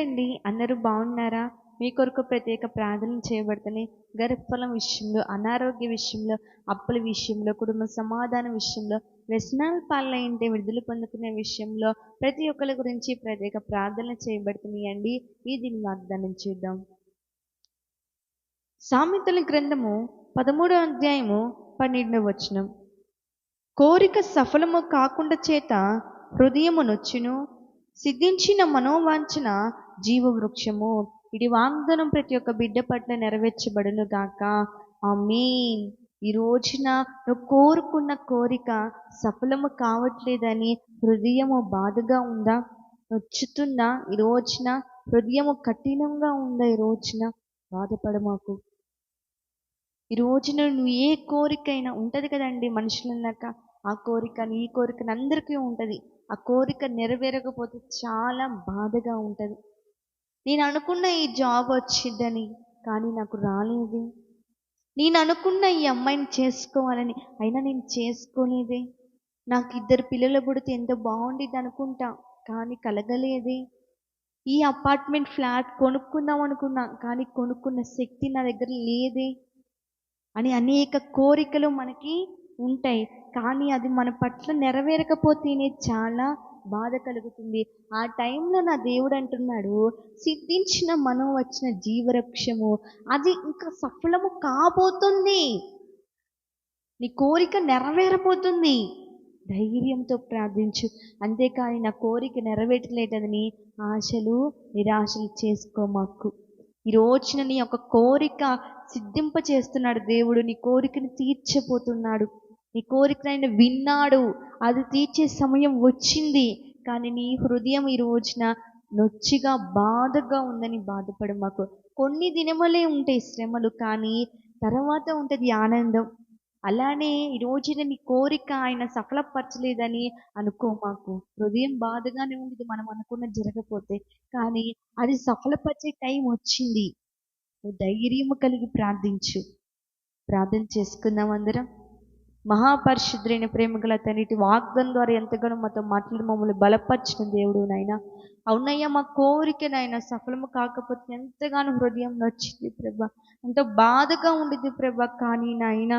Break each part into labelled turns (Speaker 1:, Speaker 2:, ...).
Speaker 1: ఏంటండి అందరూ బాగున్నారా? మీ కొరకు ప్రత్యేక ప్రార్థనలు చేయబడుతున్నాయి. గర్భఫలం విషయంలో, అనారోగ్య విషయంలో, అప్పుల విషయంలో, కుటుంబ సమాధానం విషయంలో, వ్యసనాల పాలైంటే విడుదల పొందుకునే విషయంలో ప్రతి ఒక్కరి గురించి ప్రత్యేక ప్రార్థనలు చేయబడుతున్నాయండి. ఈ దీని వాగ్దానం చూద్దాం. సామెతల గ్రంథము 13వ అధ్యాయము 12వ వచనం. కోరిక సఫలము కాకుండా చేత హృదయము నొచ్చును, సిద్ధించిన మనోవాంఛన జీవవృక్షము. ఇది వాగ్దానం ప్రతి ఒక్క బిడ్డ పట్ల నెరవేర్చబడును గాక. ఆమేన్. ఈ రోజున నువ్వు కోరుకున్న కోరిక సఫలము కావట్లేదని హృదయము బాధగా ఉందా? నొచ్చుతుందా? ఈ రోజున హృదయము కఠినంగా ఉందా? ఈ రోజున బాధపడమాకు. ఈ రోజున నువ్వు ఏ కోరికైనా ఉంటుంది కదండి, మనుషులన్నాక ఆ కోరికని ఈ కోరికని అందరికీ ఉంటుంది. ఆ కోరిక నెరవేరకపోతే చాలా బాధగా ఉంటుంది. నేను అనుకున్న ఈ జాబ్ వచ్చిందని కానీ నాకు రాలేదే. నేను అనుకున్న ఈ అమ్మాయిని చేసుకోవాలని అయినా నేను చేసుకోలేదే. నాకు 2 పిల్లలు పుడితే ఎంత బాగుండేది అనుకుంటా కానీ కలగలేదే. ఈ అపార్ట్మెంట్ ఫ్లాట్ కొనుక్కుందాం అనుకున్నా కానీ కొనుక్కున్న శక్తి నా దగ్గర లేదే అని అనేక కోరికలు మనకి ఉంటాయి. కానీ అది మన పట్ల నెరవేరకపోతేనే చాలా బాధ కలుగుతుంది. ఆ టైంలో నా దేవుడు అంటున్నాడు, సిద్ధించిన మనం వచ్చిన జీవవృక్షము అది ఇంకా సఫలము కాబోతుంది. నీ కోరిక నెరవేరబోతుంది. ధైర్యంతో ప్రార్థించు. అంతేకాని నా కోరిక నెరవేరట్లేదని ఆశలు నిరాశలు చేసుకోమాకు. ఈ రోజున నీ యొక్క కోరిక సిద్ధింప చేస్తున్నాడు దేవుడు. నీ కోరికను తీర్చబోతున్నాడు. నీ కోరికను ఆయన విన్నాడు. అది తీర్చే సమయం వచ్చింది. కానీ నీ హృదయం ఈ రోజున నొచ్చిగా బాధగా ఉందని బాధపడమాకు. కొన్ని దినములే ఉంటాయి శ్రమలు, కానీ తర్వాత ఉంటుంది ఆనందం. అలానే ఈ రోజున నీ కోరిక ఆయన సఫలపరచలేదని అనుకోమాకు. హృదయం బాధగానే ఉంది మనం అనుకున్నది జరగకపోతే, కానీ అది సఫలపరిచే టైం వచ్చింది. నువ్వు ధైర్యము కలిగి ప్రార్థించు. ప్రార్థన చేసుకుందాం అందరం. మహాపరిశుద్ధులైన ప్రేమగల తండ్రి, వాగ్దానం ద్వారా ఎంతగానో మాతో మాట్లాడి మమ్మల్ని బలపరిచిన దేవుడు నాయన. అవునయ్యా, మా కోరిక నాయన సఫలము కాకపోతే ఎంతగానో హృదయం నొచ్చింది ప్రభా, ఎంతో బాధగా ఉండిద్ది ప్రభా. కానీ నాయన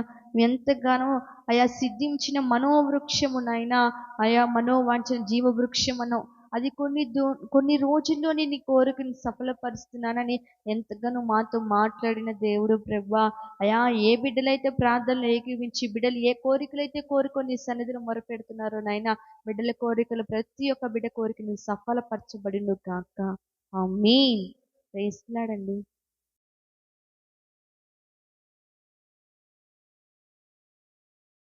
Speaker 1: ఎంతగానో అయా సిద్ధించిన మనోవృక్షము నాయన, అయా మనోవాంఛన జీవవృక్షమనో అది కొన్ని రోజుల్లోనే నీ కోరికను సఫలపరుస్తున్నానని ఎంతగానో మాతో మాట్లాడిన దేవుడు ప్రభా. అయా, ఏ బిడ్డలైతే ప్రార్థనలు ఏకీవించి బిడ్డలు ఏ కోరికలైతే కోరుకొని సన్నిధిలో మొరపెడుతున్నారో నాయన, బిడ్డల కోరికలు ప్రతి ఒక్క బిడ్డ కోరికను సఫలపరచబడిను కాక. ఆమేన్. ప్రైజ్ లార్డ్ అండి.